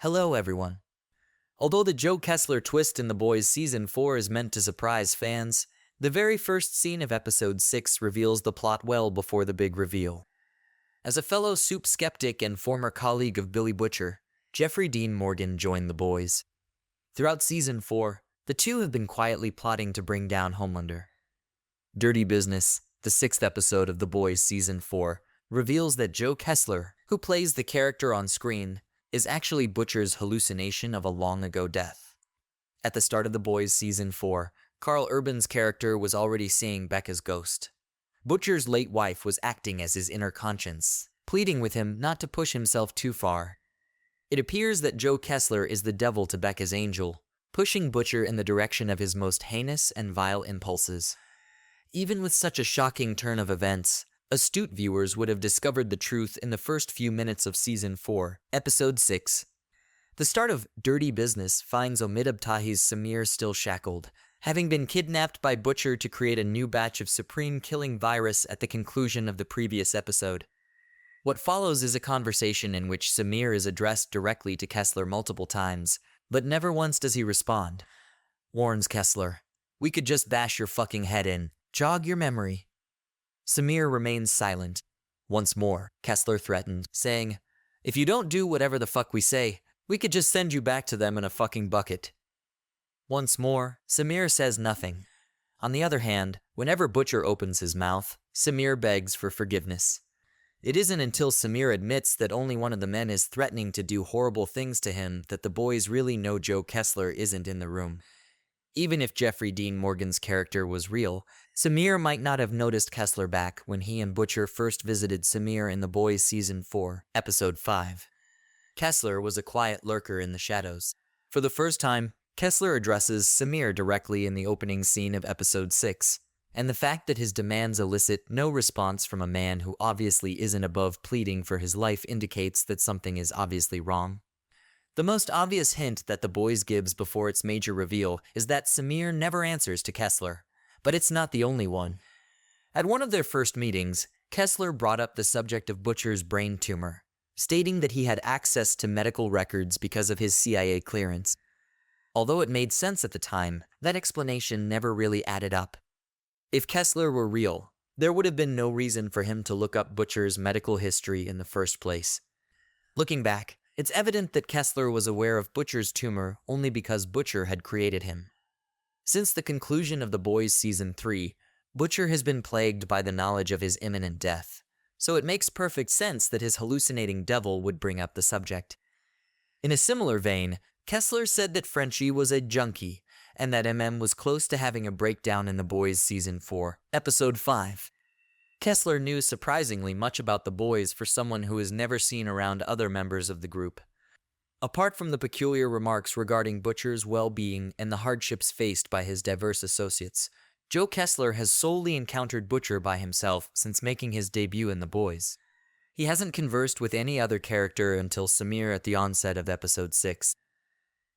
Hello, everyone. Although the Joe Kessler twist in The Boys Season 4 is meant to surprise fans, the very first scene of Episode 6 reveals the plot well before the big reveal. As a fellow soup skeptic and former colleague of Billy Butcher, Jeffrey Dean Morgan joined the boys. Throughout Season 4, the two have been quietly plotting to bring down Homelander. Dirty Business, the sixth episode of The Boys Season 4, reveals that Joe Kessler, who plays the character on screen, is actually Butcher's hallucination of a long-ago death. At the start of The Boys Season 4, Carl Urban's character was already seeing Becca's ghost. Butcher's late wife was acting as his inner conscience, pleading with him not to push himself too far. It appears that Joe Kessler is the devil to Becca's angel, pushing Butcher in the direction of his most heinous and vile impulses. Even with such a shocking turn of events, astute viewers would have discovered the truth in the first few minutes of Season 4, Episode 6. The start of Dirty Business finds Omid Abtahi's Samir still shackled, having been kidnapped by Butcher to create a new batch of supreme killing virus at the conclusion of the previous episode. What follows is a conversation in which Samir is addressed directly to Kessler multiple times, but never once does he respond. Warns Kessler, "We could just bash your fucking head in. Jog your memory." Samir remains silent. Once more, Kessler threatened, saying, "If you don't do whatever the fuck we say, we could just send you back to them in a fucking bucket." Once more, Samir says nothing. On the other hand, whenever Butcher opens his mouth, Samir begs for forgiveness. It isn't until Samir admits that only one of the men is threatening to do horrible things to him that the boys really know Joe Kessler isn't in the room. Even if Jeffrey Dean Morgan's character was real, Samir might not have noticed Kessler back when he and Butcher first visited Samir in The Boys Season 4, Episode 5. Kessler was a quiet lurker in the shadows. For the first time, Kessler addresses Samir directly in the opening scene of Episode 6, and the fact that his demands elicit no response from a man who obviously isn't above pleading for his life indicates that something is obviously wrong. The most obvious hint that the boys gives before its major reveal is that Samir never answers to Kessler, but it's not the only one. At one of their first meetings, Kessler brought up the subject of Butcher's brain tumor, stating that he had access to medical records because of his CIA clearance. Although it made sense at the time, that explanation never really added up. If Kessler were real, there would have been no reason for him to look up Butcher's medical history in the first place. Looking back, it's evident that Kessler was aware of Butcher's tumor only because Butcher had created him. Since the conclusion of The Boys Season 3, Butcher has been plagued by the knowledge of his imminent death, so it makes perfect sense that his hallucinating devil would bring up the subject. In a similar vein, Kessler said that Frenchie was a junkie, and that MM was close to having a breakdown in The Boys Season 4, Episode 5. Kessler knew surprisingly much about the boys for someone who is never seen around other members of the group. Apart from the peculiar remarks regarding Butcher's well-being and the hardships faced by his diverse associates, Joe Kessler has solely encountered Butcher by himself since making his debut in The Boys. He hasn't conversed with any other character until Samir at the onset of Episode 6.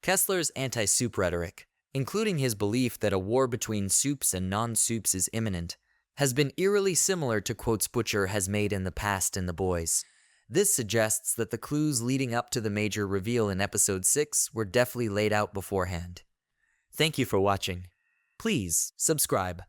Kessler's anti-soup rhetoric, including his belief that a war between soups and non-soups is imminent, has been eerily similar to quotes Butcher has made in the past in The Boys. This suggests that the clues leading up to the major reveal in Episode 6 were definitely laid out beforehand. Thank you for watching. Please subscribe.